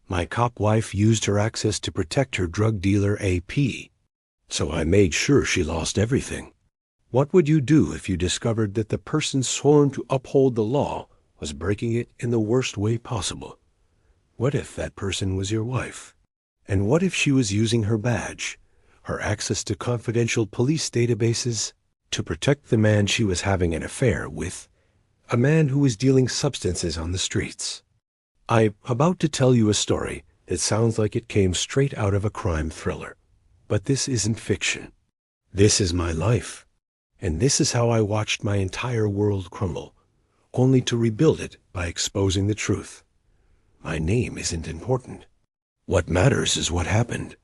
My cop wife used her access to protect her drug dealer AP, so I made sure she lost everything. What would you do if you discovered that the person sworn to uphold the law was breaking it in the worst way possible? What if that person was your wife? And what if she was using her badge, her access to confidential police databases, to protect the man she was having an affair with, a man who was dealing substances on the streets? I'm about to tell you a story that sounds like it came straight out of a crime thriller. But this isn't fiction. This is my life. And this is how I watched my entire world crumble, only to rebuild it by exposing the truth. My name isn't important. What matters is what happened.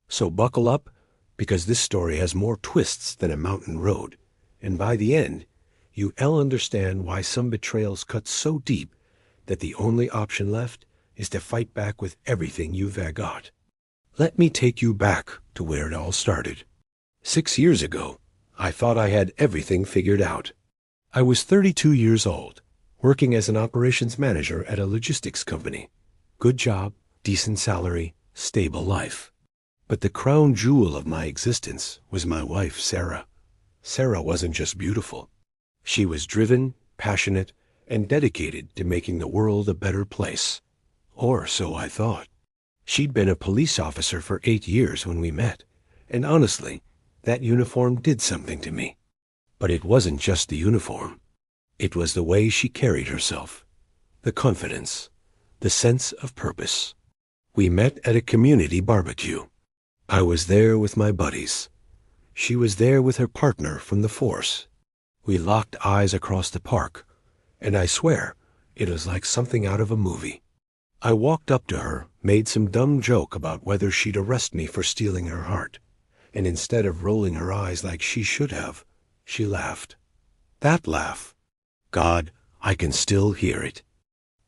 So buckle up, because this story has more twists than a mountain road. And by the end, you'll understand why some betrayals cut so deep that the only option left is to fight back with everything you've got. Let me take you back to where it all started. 6 years ago, I thought I had everything figured out. I was 32 years old, working as an operations manager at a logistics company. Good job, decent salary, stable life. But the crown jewel of my existence was my wife, Sarah. Sarah wasn't just beautiful. She was driven, passionate, and dedicated to making the world a better place. Or so I thought. She'd been a police officer for 8 years when we met, and honestly, that uniform did something to me. But it wasn't just the uniform. It was the way she carried herself, the confidence, the sense of purpose. We met at a community barbecue. I was there with my buddies. She was there with her partner from the force. We locked eyes across the park, and I swear it was like something out of a movie. I walked up to her, made some dumb joke about whether she'd arrest me for stealing her heart, and instead of rolling her eyes like she should have, she laughed. That laugh, God, I can still hear it.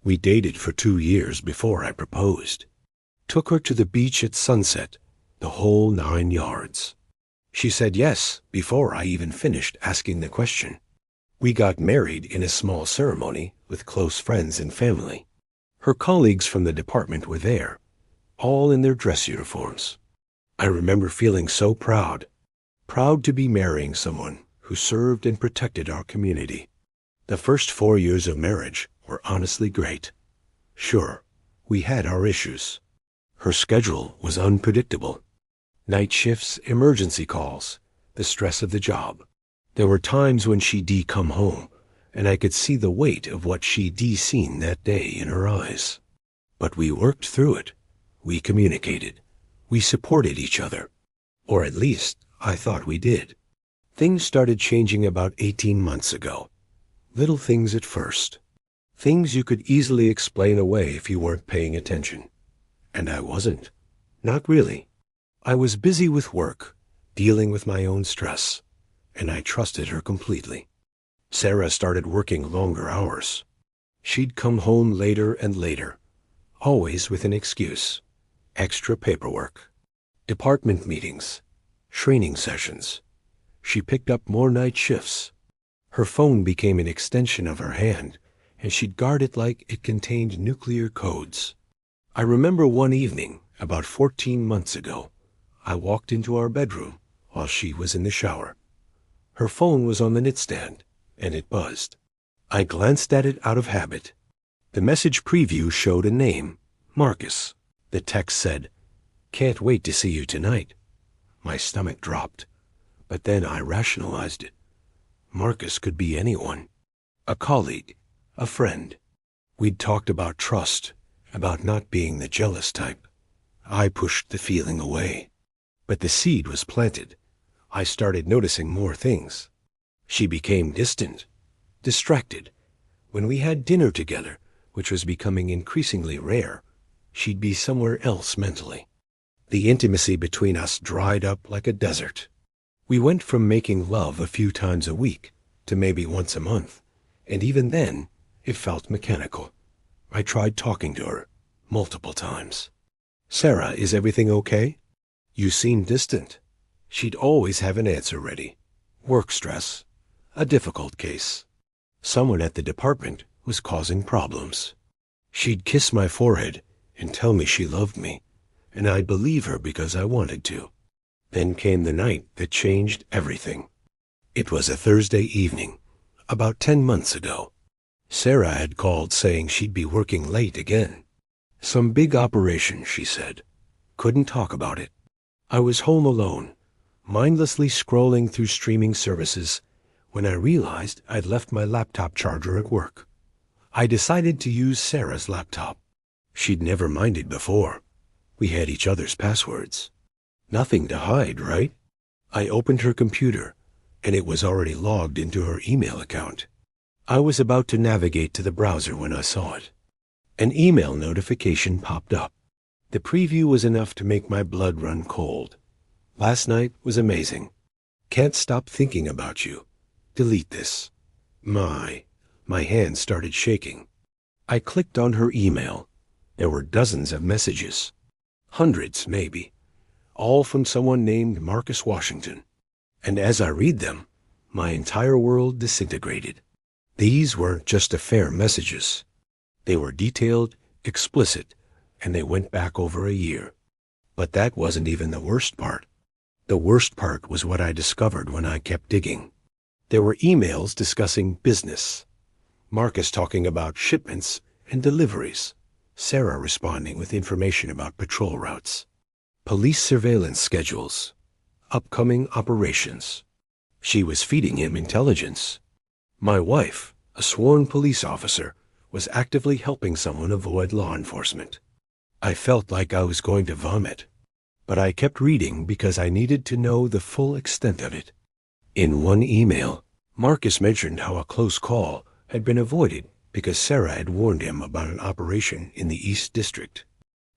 We dated for 2 years before I proposed. Took her to the beach at sunset, the whole 9 yards. She said yes before I even finished asking the question. We got married in a small ceremony with close friends and family. Her colleagues from the department were there, all in their dress uniforms. I remember feeling so proud to be marrying someone who served and protected our community. The first 4 years of marriage were honestly great. Sure, we had our issues. Her schedule was unpredictable. Night shifts, emergency calls, the stress of the job. There were times when she'd come home, and I could see the weight of what she'd seen that day in her eyes. But we worked through it. We communicated. We supported each other. Or at least, I thought we did. Things started changing about 18 months ago. Little things at first. Things you could easily explain away if you weren't paying attention. And I wasn't. Not really. I was busy with work, dealing with my own stress, and I trusted her completely. Sarah started working longer hours. She'd come home later and later, always with an excuse. Extra paperwork, department meetings, training sessions. She picked up more night shifts. Her phone became an extension of her hand, and she'd guard it like it contained nuclear codes. I remember one evening, about 14 months ago, I walked into our bedroom while she was in the shower. Her phone was on the nightstand, and it buzzed. I glanced at it out of habit. The message preview showed a name, Marcus. The text said, "Can't wait to see you tonight." My stomach dropped, but then I rationalized it. Marcus could be anyone. A colleague, a friend. We'd talked about trust, about not being the jealous type. I pushed the feeling away. But the seed was planted. I started noticing more things. She became distant, distracted. When we had dinner together, which was becoming increasingly rare, she'd be somewhere else mentally. The intimacy between us dried up like a desert. We went from making love a few times a week to maybe once a month, and even then, it felt mechanical. I tried talking to her multiple times. "Sarah, is everything okay? You seem distant." She'd always have an answer ready. Work stress. A difficult case. Someone at the department was causing problems. She'd kiss my forehead, and tell me she loved me, and I'd believe her because I wanted to. Then came the night that changed everything. It was a Thursday evening, about 10 months ago. Sarah had called saying she'd be working late again. Some big operation, she said. Couldn't talk about it. I was home alone, mindlessly scrolling through streaming services, when I realized I'd left my laptop charger at work. I decided to use Sarah's laptop. She'd never minded before. We had each other's passwords. Nothing to hide, right? I opened her computer, and it was already logged into her email account. I was about to navigate to the browser when I saw it. An email notification popped up. The preview was enough to make my blood run cold. Last night was amazing. Can't stop thinking about you. Delete this. My hands started shaking. I clicked on her email. There were dozens of messages. Hundreds, maybe. All from someone named Marcus Washington. And as I read them, my entire world disintegrated. These weren't just affair messages. They were detailed, explicit, and they went back over a year. But that wasn't even the worst part. The worst part was what I discovered when I kept digging. There were emails discussing business. Marcus talking about shipments and deliveries. Sarah responding with information about patrol routes. Police surveillance schedules. Upcoming operations. She was feeding him intelligence. My wife, a sworn police officer, was actively helping someone avoid law enforcement. I felt like I was going to vomit, but I kept reading because I needed to know the full extent of it. In one email, Marcus mentioned how a close call had been avoided because Sarah had warned him about an operation in the East District.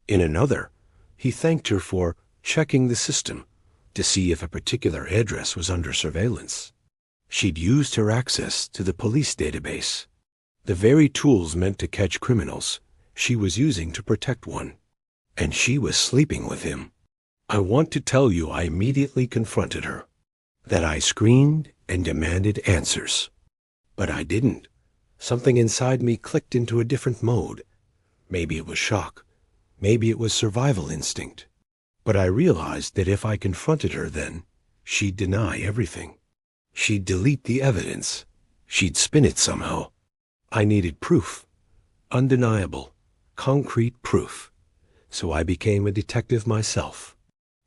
In another, he thanked her for checking the system to see if a particular address was under surveillance. She'd used her access to the police database. The very tools meant to catch criminals, she was using to protect one. And she was sleeping with him. I want to tell you I immediately confronted her. That I screamed and demanded answers. But I didn't. Something inside me clicked into a different mode. Maybe it was shock. Maybe it was survival instinct. But I realized that if I confronted her then, she'd deny everything. She'd delete the evidence. She'd spin it somehow. I needed proof. Undeniable, concrete proof. So I became a detective myself.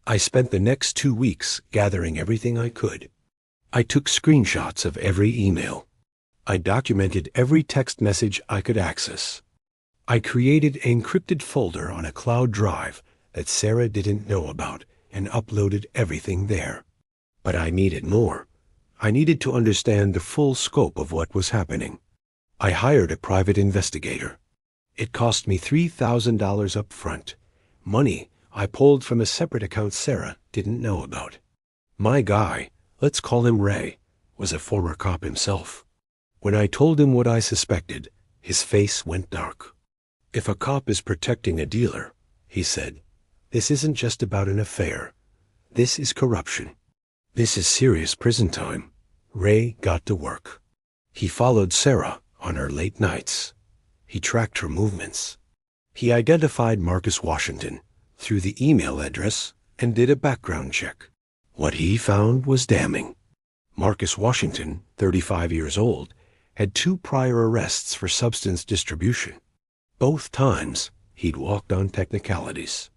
I spent the next 2 weeks gathering everything I could. I took screenshots of every email. I documented every text message I could access. I created an encrypted folder on a cloud drive that Sarah didn't know about and uploaded everything there. But I needed more. I needed to understand the full scope of what was happening. I hired a private investigator. It cost me $3,000 up front, money I pulled from a separate account Sarah didn't know about. My guy, let's call him Ray, was a former cop himself. When I told him what I suspected, his face went dark. If a cop is protecting a dealer, he said, this isn't just about an affair. This is corruption. This is serious prison time. Ray got to work. He followed Sarah on her late nights. He tracked her movements. He identified Marcus Washington through the email address and did a background check. What he found was damning. Marcus Washington, 35 years old, had 2 prior arrests for substance distribution. Both times, he'd walked on technicalities.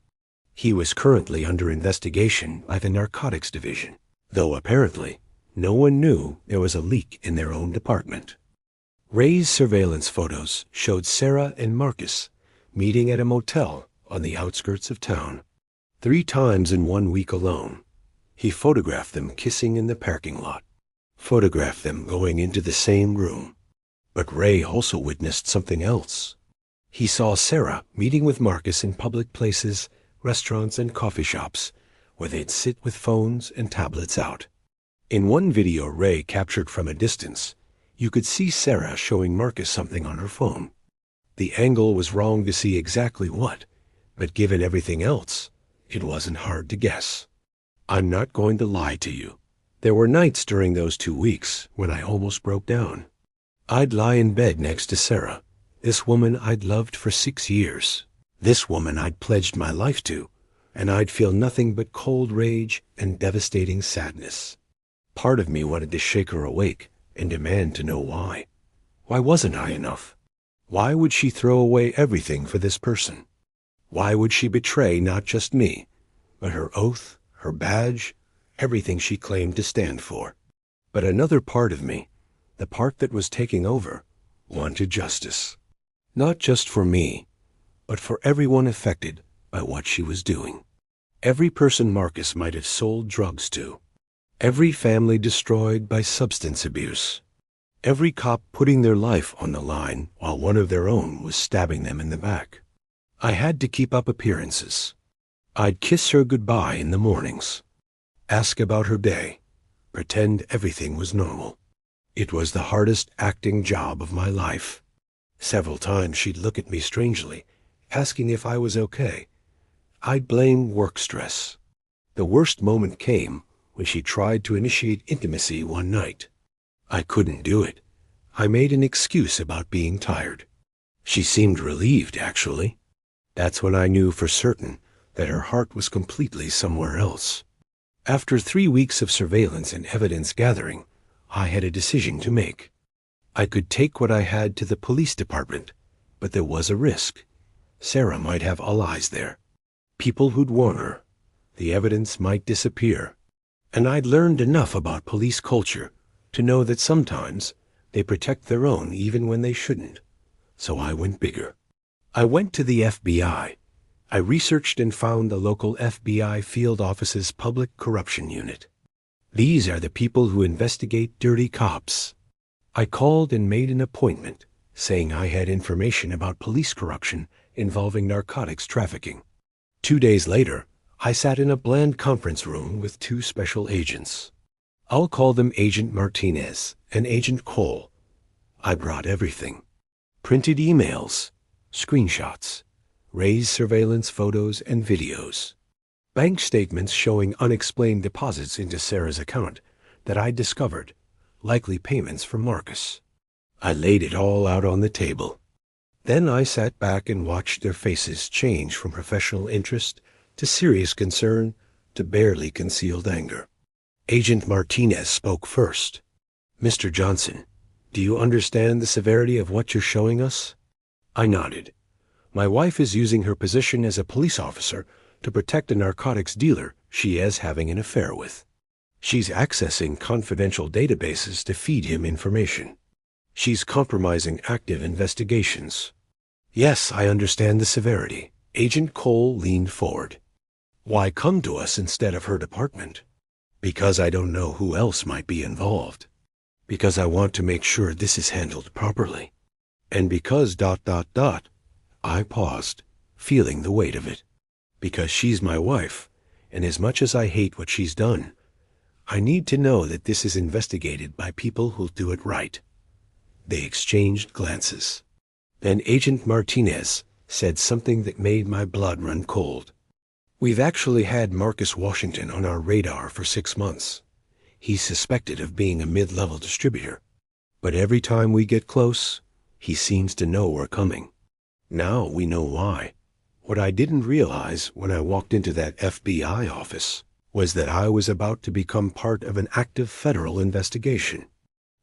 He was currently under investigation by the Narcotics Division, though apparently no one knew there was a leak in their own department. Ray's surveillance photos showed Sarah and Marcus meeting at a motel on the outskirts of town. 3 times in 1 week alone, he photographed them kissing in the parking lot, photographed them going into the same room. But Ray also witnessed something else. He saw Sarah meeting with Marcus in public places, restaurants and coffee shops, where they'd sit with phones and tablets out. In one video Ray captured from a distance, you could see Sarah showing Marcus something on her phone. The angle was wrong to see exactly what, but given everything else, it wasn't hard to guess. I'm not going to lie to you. There were nights during those 2 weeks when I almost broke down. I'd lie in bed next to Sarah, this woman I'd loved for 6 years. This woman I'd pledged my life to, and I'd feel nothing but cold rage and devastating sadness. Part of me wanted to shake her awake and demand to know why. Why wasn't I enough? Why would she throw away everything for this person? Why would she betray not just me, but her oath, her badge, everything she claimed to stand for? But another part of me, the part that was taking over, wanted justice. Not just for me, but for everyone affected by what she was doing. Every person Marcus might have sold drugs to. Every family destroyed by substance abuse. Every cop putting their life on the line while one of their own was stabbing them in the back. I had to keep up appearances. I'd kiss her goodbye in the mornings, ask about her day, pretend everything was normal. It was the hardest acting job of my life. Several times she'd look at me strangely, asking if I was okay. I'd blame work stress. The worst moment came when she tried to initiate intimacy one night. I couldn't do it. I made an excuse about being tired. She seemed relieved, actually. That's when I knew for certain that her heart was completely somewhere else. After 3 weeks of surveillance and evidence gathering, I had a decision to make. I could take what I had to the police department, but there was a risk. Sarah might have allies there. People who'd warn her. The evidence might disappear. And I'd learned enough about police culture to know that sometimes they protect their own even when they shouldn't. So I went bigger. I went to the FBI. I researched and found the local FBI field office's public corruption unit. These are the people who investigate dirty cops. I called and made an appointment, saying I had information about police corruption involving narcotics trafficking. 2 days later, I sat in a bland conference room with 2 special agents. I'll call them Agent Martinez and Agent Cole. I brought everything. Printed emails, screenshots, Ray's surveillance photos and videos, bank statements showing unexplained deposits into Sarah's account that I'd discovered, likely payments from Marcus. I laid it all out on the table. Then I sat back and watched their faces change from professional interest to serious concern to barely concealed anger. Agent Martinez spoke first. "Mr. Johnson, do you understand the severity of what you're showing us?" I nodded. My wife is using her position as a police officer to protect a narcotics dealer she is having an affair with. She's accessing confidential databases to feed him information. She's compromising active investigations. Yes, I understand the severity. Agent Cole leaned forward. Why come to us instead of her department? Because I don't know who else might be involved. Because I want to make sure this is handled properly. And because ... I paused, feeling the weight of it. Because she's my wife, and as much as I hate what she's done, I need to know that this is investigated by people who'll do it right. They exchanged glances. Then Agent Martinez said something that made my blood run cold. "We've actually had Marcus Washington on our radar for 6 months. He's suspected of being a mid-level distributor. But every time we get close, he seems to know we're coming. Now we know why. What I didn't realize when I walked into that FBI office was that I was about to become part of an active federal investigation.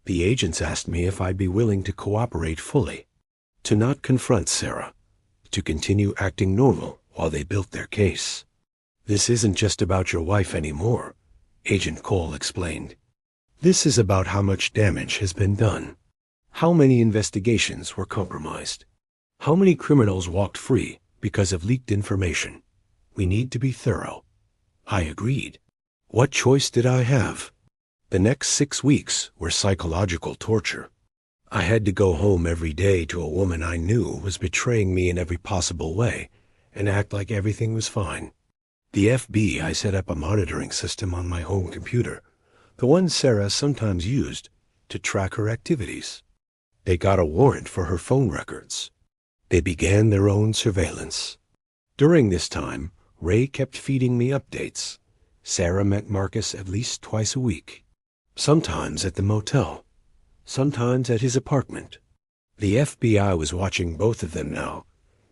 The agents asked me if I'd be willing to cooperate fully, to not confront Sarah, to continue acting normal while they built their case. This isn't just about your wife anymore," Agent Cole explained. "This is about how much damage has been done. How many investigations were compromised? How many criminals walked free because of leaked information? We need to be thorough." I agreed. What choice did I have? The next 6 weeks were psychological torture. I had to go home every day to a woman I knew was betraying me in every possible way and act like everything was fine. The FBI set up a monitoring system on my home computer, the one Sarah sometimes used to track her activities. They got a warrant for her phone records. They began their own surveillance. During this time, Ray kept feeding me updates. Sarah met Marcus at least twice a week, sometimes at the motel, sometimes at his apartment. The FBI was watching both of them now,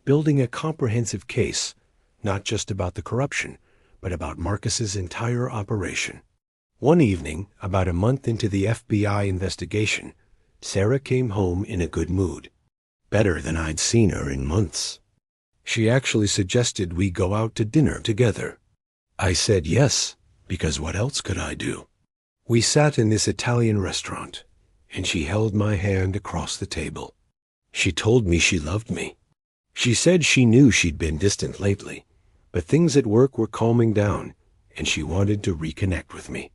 building a comprehensive case, not just about the corruption, but about Marcus's entire operation. One evening, about a month into the FBI investigation, Sarah came home in a good mood, better than I'd seen her in months. She actually suggested we go out to dinner together. I said yes, because what else could I do? We sat in this Italian restaurant, and she held my hand across the table. She told me she loved me. She said she knew she'd been distant lately, but things at work were calming down, and she wanted to reconnect with me.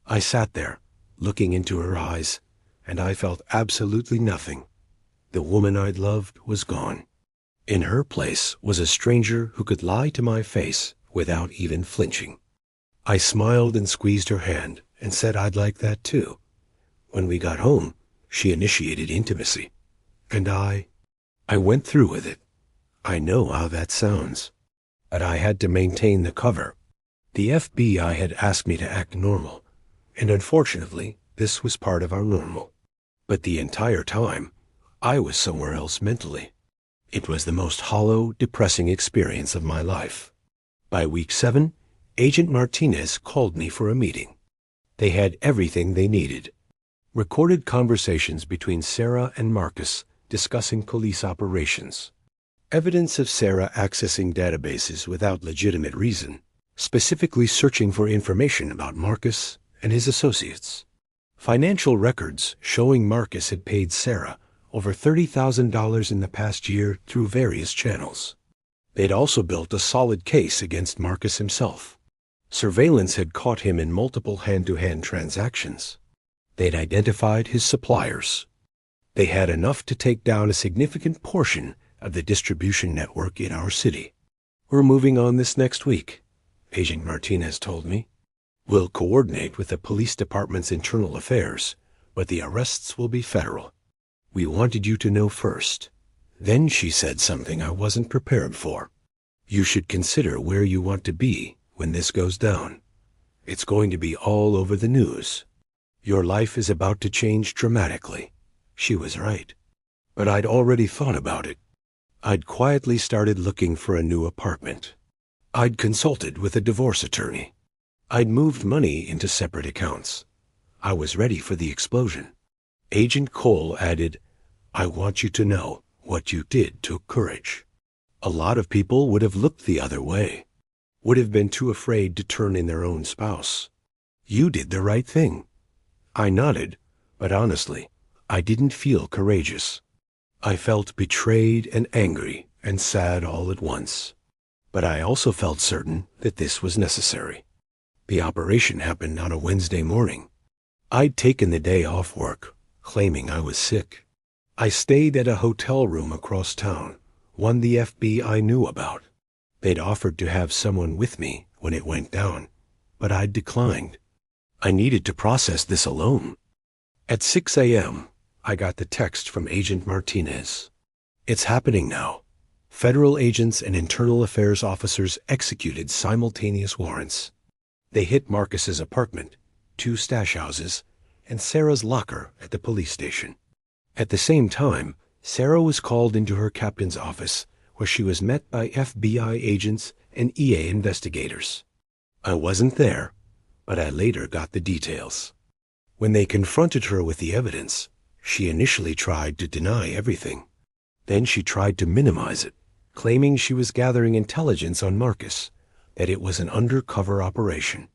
I sat there, looking into her eyes, and I felt absolutely nothing. The woman I'd loved was gone. In her place was a stranger who could lie to my face without even flinching. I smiled and squeezed her hand and said I'd like that too. When we got home, she initiated intimacy, and I went through with it. I know how that sounds, but I had to maintain the cover. The FBI had asked me to act normal, and unfortunately, this was part of our normal. But the entire time, I was somewhere else mentally. It was the most hollow, depressing experience of my life. By week 7, Agent Martinez called me for a meeting. They had everything they needed. Recorded conversations between Sarah and Marcus discussing police operations. Evidence of Sarah accessing databases without legitimate reason, specifically searching for information about Marcus and his associates. Financial records showing Marcus had paid Sarah over $30,000 in the past year through various channels. They'd also built a solid case against Marcus himself. Surveillance had caught him in multiple hand-to-hand transactions. They'd identified his suppliers. They had enough to take down a significant portion of the distribution network in our city. We're moving on this next week, Agent Martinez told me. We'll coordinate with the police department's internal affairs, but the arrests will be federal. We wanted you to know first. Then she said something I wasn't prepared for. You should consider where you want to be when this goes down. It's going to be all over the news. Your life is about to change dramatically. She was right. But I'd already thought about it. I'd quietly started looking for a new apartment. I'd consulted with a divorce attorney. I'd moved money into separate accounts. I was ready for the explosion. Agent Cole added, I want you to know what you did took courage. A lot of people would have looked the other way, would have been too afraid to turn in their own spouse. You did the right thing. I nodded, but honestly, I didn't feel courageous. I felt betrayed and angry and sad all at once. But I also felt certain that this was necessary. The operation happened on a Wednesday morning. I'd taken the day off work, claiming I was sick. I stayed at a hotel room across town, one the FBI knew about. They'd offered to have someone with me when it went down, but I'd declined. I needed to process this alone. At 6 a.m., I got the text from Agent Martinez. It's happening now. Federal agents and internal affairs officers executed simultaneous warrants. They hit Marcus's apartment, 2 stash houses, and Sarah's locker at the police station. At the same time, Sarah was called into her captain's office, where she was met by FBI agents and EA investigators. I wasn't there, but I later got the details. When they confronted her with the evidence, she initially tried to deny everything. Then she tried to minimize it, claiming she was gathering intelligence on Marcus, that it was an undercover operation.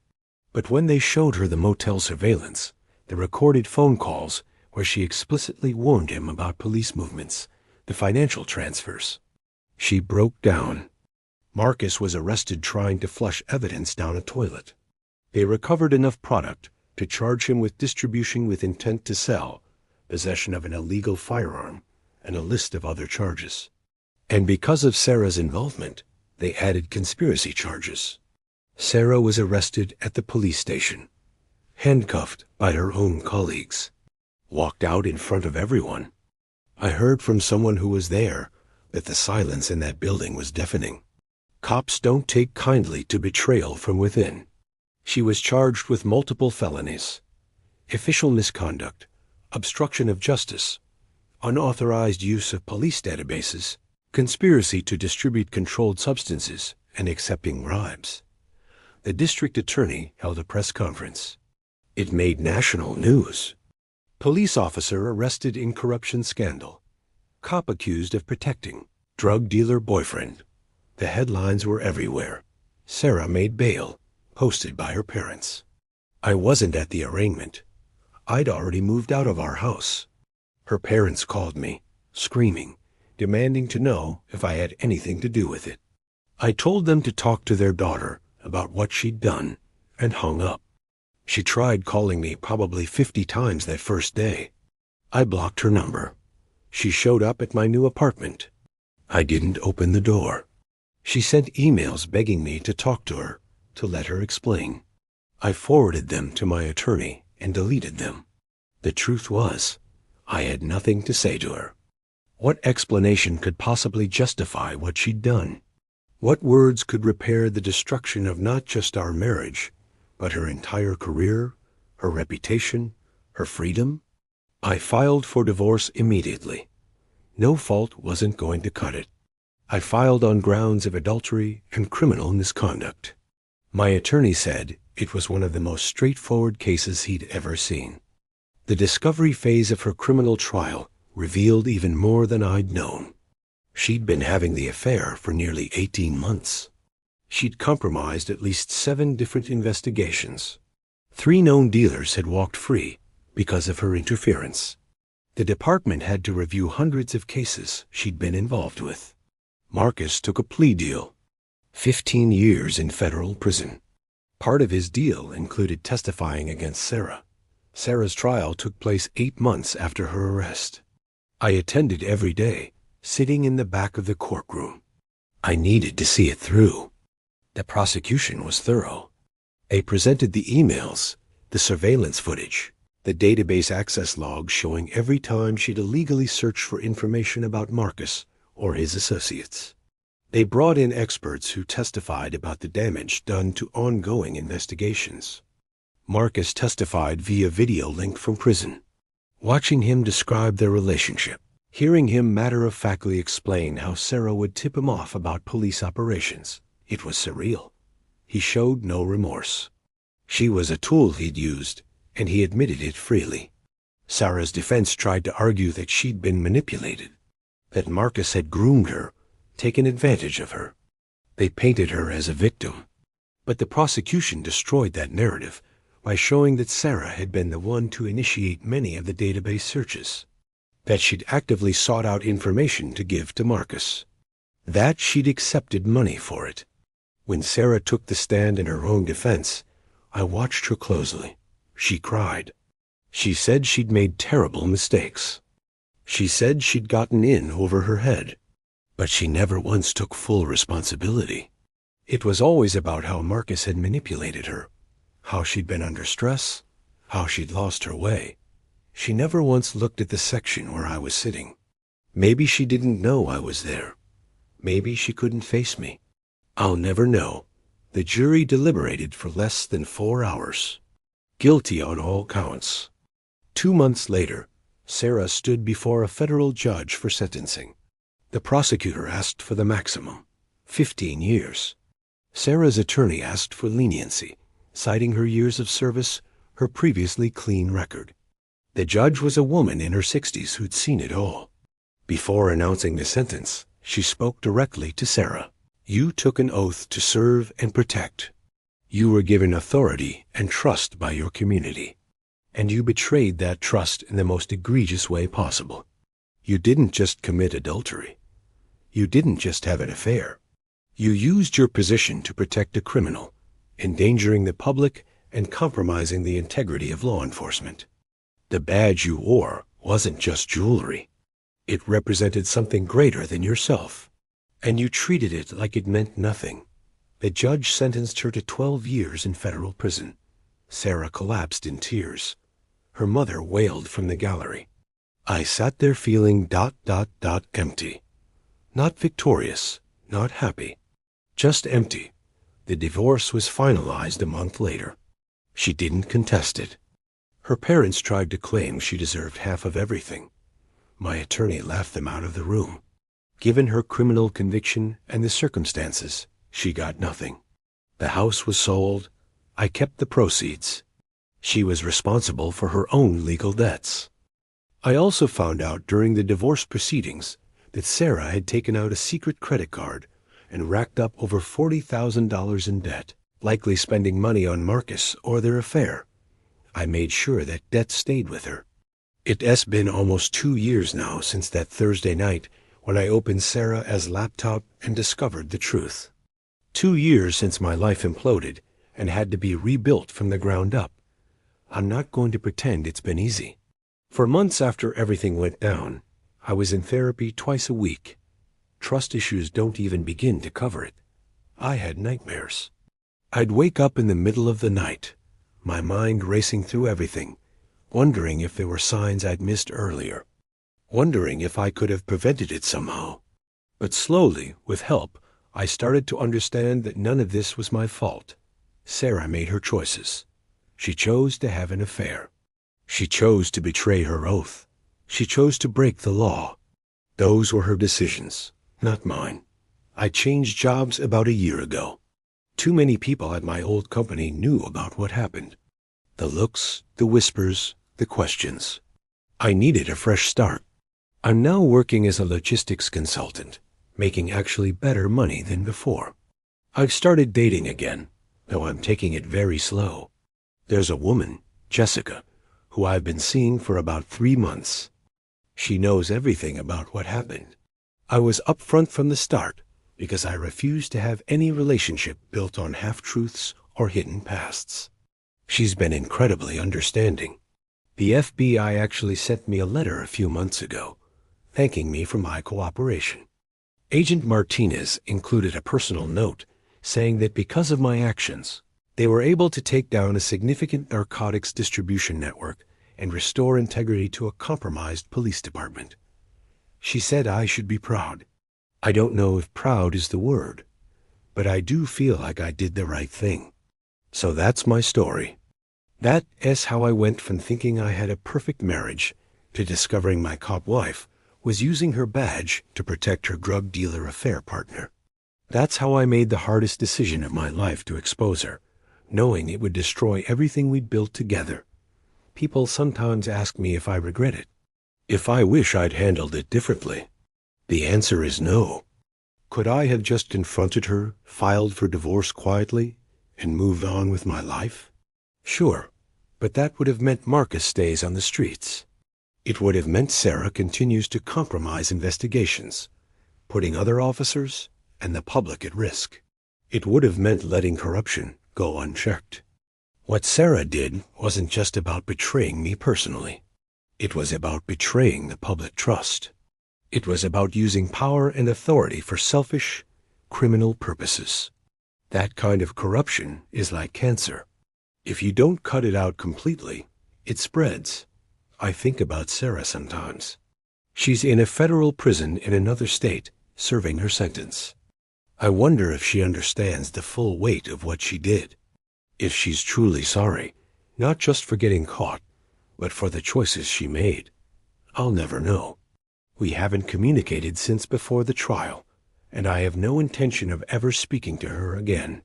But when they showed her the motel surveillance, the recorded phone calls where she explicitly warned him about police movements, the financial transfers, she broke down. Marcus was arrested trying to flush evidence down a toilet. They recovered enough product to charge him with distribution with intent to sell, possession of an illegal firearm, and a list of other charges. And because of Sarah's involvement, they added conspiracy charges. Sarah was arrested at the police station, handcuffed by her own colleagues, walked out in front of everyone. I heard from someone who was there that the silence in that building was deafening. Cops don't take kindly to betrayal from within. She was charged with multiple felonies: official misconduct, obstruction of justice, unauthorized use of police databases, conspiracy to distribute controlled substances, and accepting bribes. The district attorney held a press conference. It made national news. Police officer arrested in corruption scandal. Cop accused of protecting. Drug dealer boyfriend. The headlines were everywhere. Sarah made bail, posted by her parents. I wasn't at the arraignment. I'd already moved out of our house. Her parents called me, screaming, demanding to know if I had anything to do with it. I told them to talk to their daughter about what she'd done, and hung up. She tried calling me probably 50 times that first day. I blocked her number. She showed up at my new apartment. I didn't open the door. She sent emails begging me to talk to her, to let her explain. I forwarded them to my attorney and deleted them. The truth was, I had nothing to say to her. What explanation could possibly justify what she'd done? What words could repair the destruction of not just our marriage, but her entire career, her reputation, her freedom? I filed for divorce immediately. No fault wasn't going to cut it. I filed on grounds of adultery and criminal misconduct. My attorney said it was one of the most straightforward cases he'd ever seen. The discovery phase of her criminal trial revealed even more than I'd known. She'd been having the affair for nearly 18 months. She'd compromised at least 7 different investigations. 3 known dealers had walked free because of her interference. The department had to review hundreds of cases she'd been involved with. Marcus took a plea deal. 15 years in federal prison. Part of his deal included testifying against Sarah. Sarah's trial took place 8 months after her arrest. I attended every day, sitting in the back of the courtroom. I needed to see it through. The prosecution was thorough. They presented the emails, the surveillance footage, the database access logs showing every time she'd illegally searched for information about Marcus or his associates. They brought in experts who testified about the damage done to ongoing investigations. Marcus testified via video link from prison. Watching him describe their relationship, hearing him matter-of-factly explain how Sarah would tip him off about police operations, it was surreal. He showed no remorse. She was a tool he'd used, and he admitted it freely. Sarah's defense tried to argue that she'd been manipulated, that Marcus had groomed her, taken advantage of her. They painted her as a victim. But the prosecution destroyed that narrative by showing that Sarah had been the one to initiate many of the database searches, that she'd actively sought out information to give to Marcus, that she'd accepted money for it. When Sarah took the stand in her own defense, I watched her closely. She cried. She said she'd made terrible mistakes. She said she'd gotten in over her head, but she never once took full responsibility. It was always about how Marcus had manipulated her, how she'd been under stress, how she'd lost her way. She never once looked at the section where I was sitting. Maybe she didn't know I was there. Maybe she couldn't face me. I'll never know. The jury deliberated for less than 4 hours. Guilty on all counts. 2 months later, Sarah stood before a federal judge for sentencing. The prosecutor asked for the maximum, 15 years. Sarah's attorney asked for leniency, citing her years of service, her previously clean record. The judge was a woman in her 60s who'd seen it all. Before announcing the sentence, she spoke directly to Sarah. You took an oath to serve and protect. You were given authority and trust by your community, and you betrayed that trust in the most egregious way possible. You didn't just commit adultery. You didn't just have an affair. You used your position to protect a criminal, endangering the public and compromising the integrity of law enforcement. The badge you wore wasn't just jewelry. It represented something greater than yourself, and you treated it like it meant nothing. The judge sentenced her to 12 years in federal prison. Sarah collapsed in tears. Her mother wailed from the gallery. I sat there feeling ... empty. Not victorious, not happy. Just empty. The divorce was finalized a month later. She didn't contest it. Her parents tried to claim she deserved half of everything. My attorney laughed them out of the room. Given her criminal conviction and the circumstances, she got nothing. The house was sold. I kept the proceeds. She was responsible for her own legal debts. I also found out during the divorce proceedings that Sarah had taken out a secret credit card and racked up over $40,000 in debt, likely spending money on Marcus or their affair. I made sure that debt stayed with her. It has been almost 2 years now since that Thursday night when I opened Sarah's laptop and discovered the truth. 2 years since my life imploded and had to be rebuilt from the ground up. I'm not going to pretend it's been easy. For months after everything went down, I was in therapy twice a week. Trust issues don't even begin to cover it. I had nightmares. I'd wake up in the middle of the night, my mind racing through everything, wondering if there were signs I'd missed earlier, wondering if I could have prevented it somehow. But slowly, with help, I started to understand that none of this was my fault. Sarah made her choices. She chose to have an affair. She chose to betray her oath. She chose to break the law. Those were her decisions, not mine. I changed jobs about a year ago. Too many people at my old company knew about what happened. The looks, the whispers, the questions. I needed a fresh start. I'm now working as a logistics consultant, making actually better money than before. I've started dating again, though I'm taking it very slow. There's a woman, Jessica, who I've been seeing for about 3 months. She knows everything about what happened. I was upfront from the start because I refused to have any relationship built on half-truths or hidden pasts. She's been incredibly understanding. The FBI actually sent me a letter a few months ago, thanking me for my cooperation. Agent Martinez included a personal note saying that because of my actions, they were able to take down a significant narcotics distribution network and restore integrity to a compromised police department. She said I should be proud. I don't know if proud is the word, but I do feel like I did the right thing. So that's my story. That is how I went from thinking I had a perfect marriage to discovering my cop wife was using her badge to protect her drug dealer affair partner. That's how I made the hardest decision of my life to expose her, knowing it would destroy everything we'd built together. People sometimes ask me if I regret it, if I wish I'd handled it differently. The answer is no. Could I have just confronted her, filed for divorce quietly, and moved on with my life? Sure, but that would have meant Marcus stays on the streets. It would have meant Sarah continues to compromise investigations, putting other officers and the public at risk. It would have meant letting corruption go unchecked. What Sarah did wasn't just about betraying me personally. It was about betraying the public trust. It was about using power and authority for selfish, criminal purposes. That kind of corruption is like cancer. If you don't cut it out completely, it spreads. I think about Sarah sometimes. She's in a federal prison in another state, serving her sentence. I wonder if she understands the full weight of what she did. If she's truly sorry, not just for getting caught, but for the choices she made. I'll never know. We haven't communicated since before the trial, and I have no intention of ever speaking to her again.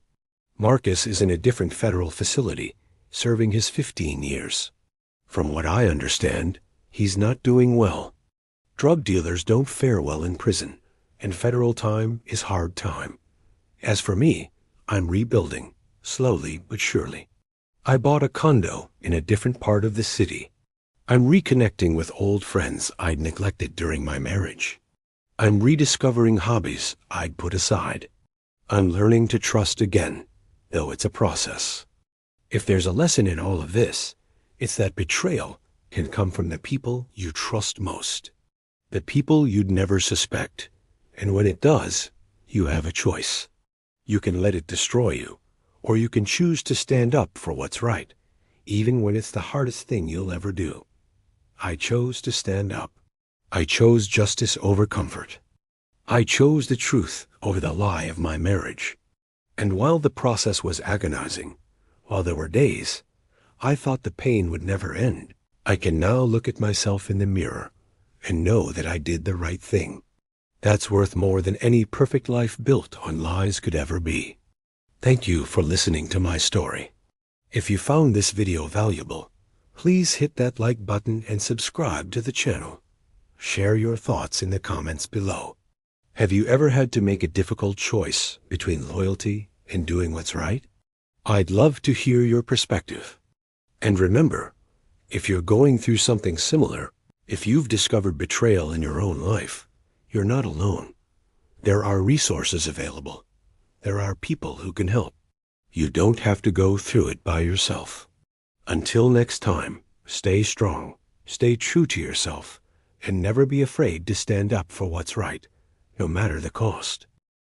Marcus is in a different federal facility, serving his 15 years. From what I understand, he's not doing well. Drug dealers don't fare well in prison, and federal time is hard time. As for me, I'm rebuilding, slowly but surely. I bought a condo in a different part of the city. I'm reconnecting with old friends I'd neglected during my marriage. I'm rediscovering hobbies I'd put aside. I'm learning to trust again, though it's a process. If there's a lesson in all of this, it's that betrayal can come from the people you trust most, the people you'd never suspect. And when it does, you have a choice. You can let it destroy you, or you can choose to stand up for what's right, even when it's the hardest thing you'll ever do. I chose to stand up. I chose justice over comfort. I chose the truth over the lie of my marriage. And while the process was agonizing, while there were days I thought the pain would never end, I can now look at myself in the mirror and know that I did the right thing. That's worth more than any perfect life built on lies could ever be. Thank you for listening to my story. If you found this video valuable, please hit that like button and subscribe to the channel. Share your thoughts in the comments below. Have you ever had to make a difficult choice between loyalty and doing what's right? I'd love to hear your perspective. And remember, if you're going through something similar, if you've discovered betrayal in your own life, you're not alone. There are resources available. There are people who can help. You don't have to go through it by yourself. Until next time, stay strong, stay true to yourself, and never be afraid to stand up for what's right, no matter the cost.